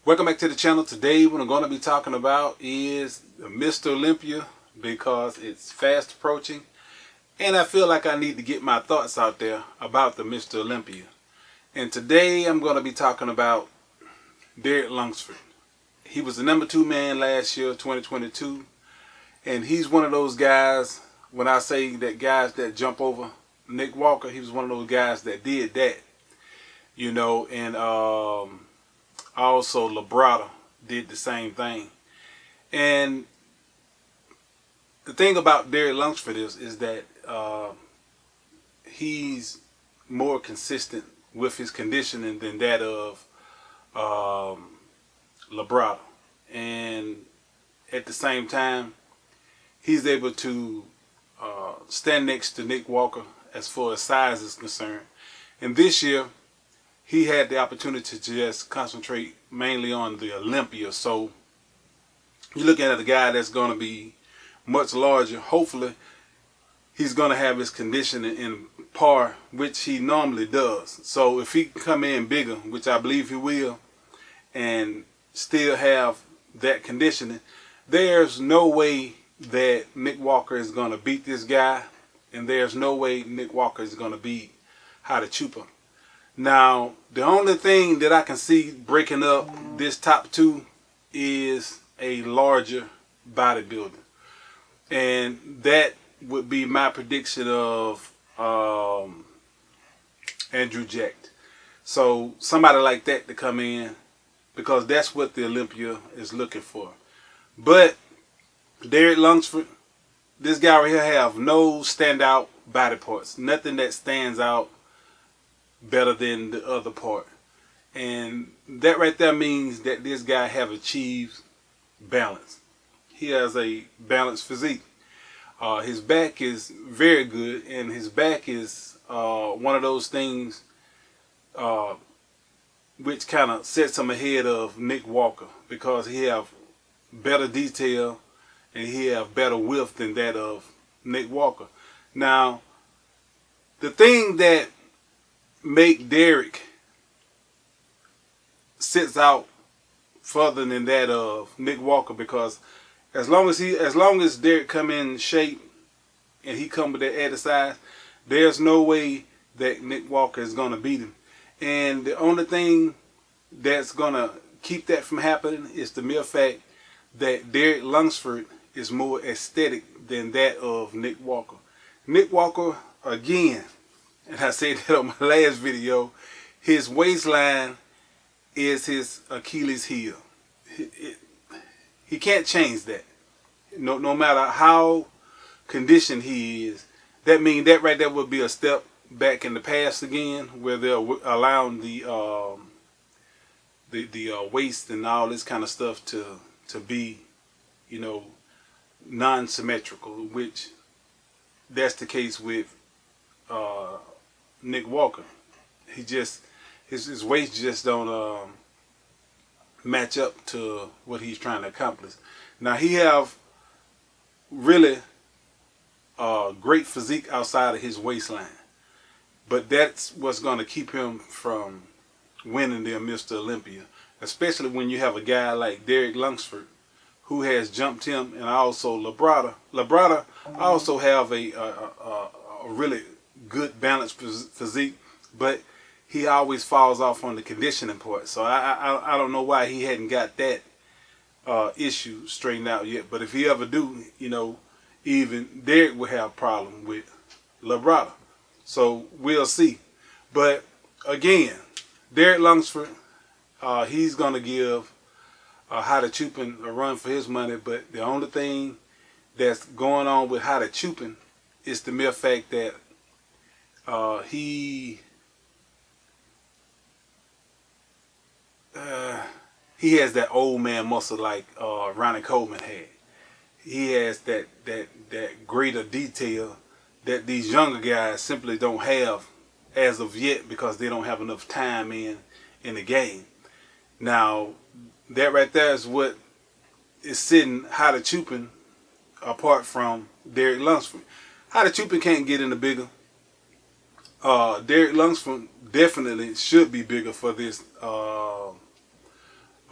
Welcome back to the channel. Today what I'm going to be talking about is Mr. Olympia, because it's fast approaching and I feel like I need to get my thoughts out there about the Mr. Olympia. And today I'm going to be talking about Derek Lunsford. He was the #2 man last year, 2022, and he's one of those guys, when I say that guys that jump over Nick Walker, he was one of those guys that did that, you know. And also Labrada did the same thing. And the thing about Derek Lunsford is that he's more consistent with his conditioning than that of Labrada. And at the same time, he's able to stand next to Nick Walker as far as size is concerned. And this year, he had the opportunity to just concentrate mainly on the Olympia. So you're looking at a guy that's going to be much larger. Hopefully, he's going to have his conditioning in par, which he normally does. So if he can come in bigger, which I believe he will, and still have that conditioning, there's no way that Nick Walker is going to beat this guy, and there's no way Nick Walker is going to beat Chupa. Now, the only thing that I can see breaking up this top two is a larger bodybuilder. And that would be my prediction of Andrew Jack. So somebody like that to come in, because that's what the Olympia is looking for. But Derek Lunsford, this guy right here have no standout body parts. Nothing that stands out better than the other part. And that right there means that this guy have achieved balance. He has a balanced physique. His back is very good, and his back is one of those things which kind of sets him ahead of Nick Walker, because he have better detail and he have better width than that of Nick Walker. Now, the thing that make Derek sits out further than that of Nick Walker, because as long as Derek come in shape and he come with that added size, there's no way that Nick Walker is gonna beat him. And the only thing that's gonna keep that from happening is the mere fact that Derek Lunsford is more aesthetic than that of Nick Walker. Nick Walker, again, and I said that on my last video, his waistline is his Achilles heel. He can't change that. No matter how conditioned he is. That means that right there would be a step back in the past again, where they're allowing the waist and all this kind of stuff to be, you know, non-symmetrical, which that's the case with Nick Walker. He just his waist just don't match up to what he's trying to accomplish. Now, he have really great physique outside of his waistline, but that's what's going to keep him from winning the Mr. Olympia, especially when you have a guy like Derek Lunsford, who has jumped him, and also Labrada. Labrada also have a really good balanced physique, but he always falls off on the conditioning part. So I don't know why he hadn't got that issue straightened out yet. But if he ever do, you know, even Derek will have a problem with Labrada. So we'll see. But again, Derek Lunsford, he's gonna give Chupa a run for his money. But the only thing that's going on with Chupa is the mere fact that he has that old man muscle like Ronnie Coleman had. He has that greater detail that these younger guys simply don't have as of yet, because they don't have enough time in the game. Now, that right there is what is setting Chupa apart from Derek Lunsford. Chupa can't get any bigger. Derek Lunsford definitely should be bigger for this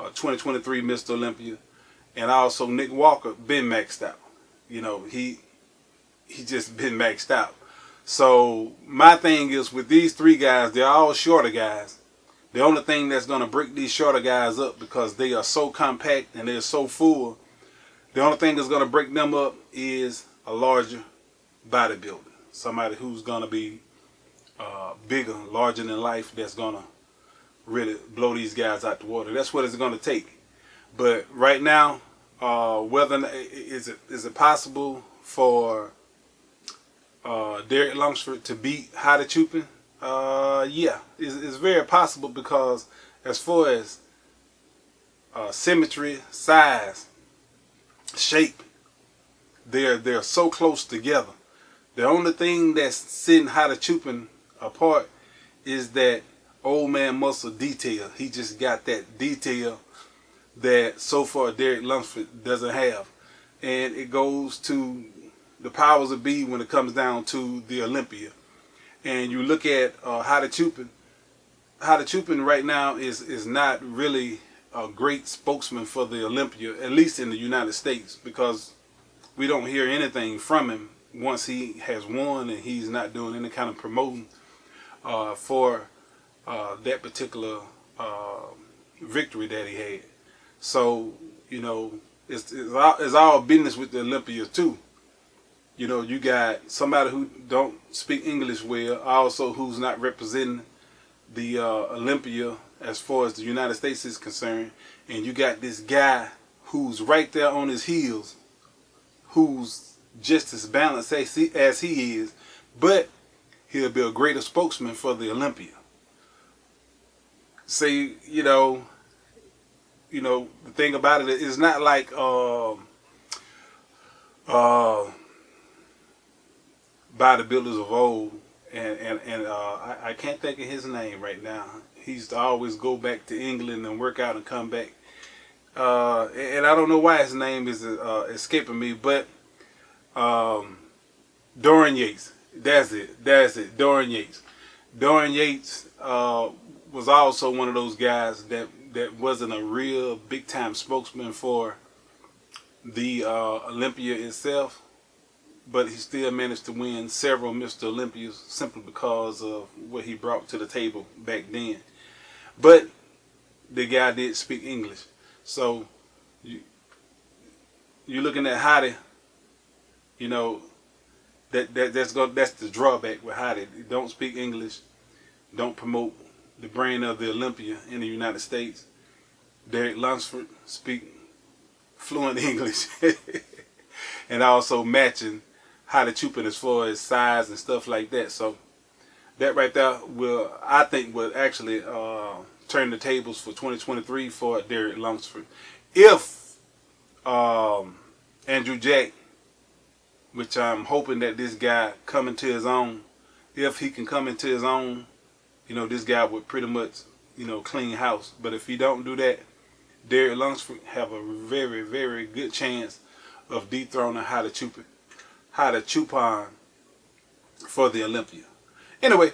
2023 Mr. Olympia, and also Nick Walker been maxed out. You know, he just been maxed out. So my thing is with these three guys, they're all shorter guys. The only thing that's going to break these shorter guys up, because they are so compact and they're so full, the only thing that's going to break them up is a larger bodybuilder. Somebody who's going to be bigger, larger than life, that's going to really blow these guys out the water. That's what it's going to take. But right now, whether is it possible for Derek Lunsford to beat Hadi Chupin? Yeah, it's very possible, because as far as symmetry, size, shape, they're so close together. The only thing that's setting Hadi Chupin apart is that old man muscle detail. He just got that detail that so far Derek Lunsford doesn't have, and it goes to the powers that be when it comes down to the Olympia. And you look at Hadi Chupin. Hadi Chupin right now is not really a great spokesman for the Olympia, at least in the United States, because we don't hear anything from him once he has won, and he's not doing any kind of promoting for that particular victory that he had. So, you know, it's all business with the Olympia too. You know, you got somebody who don't speak English well, also who's not representing the Olympia as far as the United States is concerned, and you got this guy who's right there on his heels, who's just as balanced as he is, but he'll be a greater spokesman for the Olympia. See, you know, the thing about it is not like bodybuilders of old, and I can't think of his name right now. He used to always go back to England and work out and come back. And I don't know why his name is escaping me, but Dorian Yates. That's it. Dorian Yates. Dorian Yates was also one of those guys that wasn't a real big time spokesman for the Olympia itself, but he still managed to win several Mr. Olympias simply because of what he brought to the table back then. But the guy did speak English. So you're looking at Hadi, you know, that's the drawback with Hadi. He don't speak English, don't promote the brand of the Olympia in the United States. Derek Lunsford speak fluent English and also matching Hadi Chupin as far as size and stuff like that. So that right there I think will actually turn the tables for 2023 for Derek Lunsford. If Andrew Jack, which I'm hoping that this guy come into his own, if he can come into his own, you know, this guy would pretty much, you know, clean house. But if he don't do that, Derek Lunsford have a very, very good chance of dethroning Hadi Chupin for the Olympia. Anyway,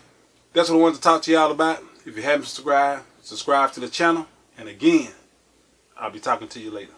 that's what I wanted to talk to y'all about. If you haven't subscribed to the channel. And again, I'll be talking to you later.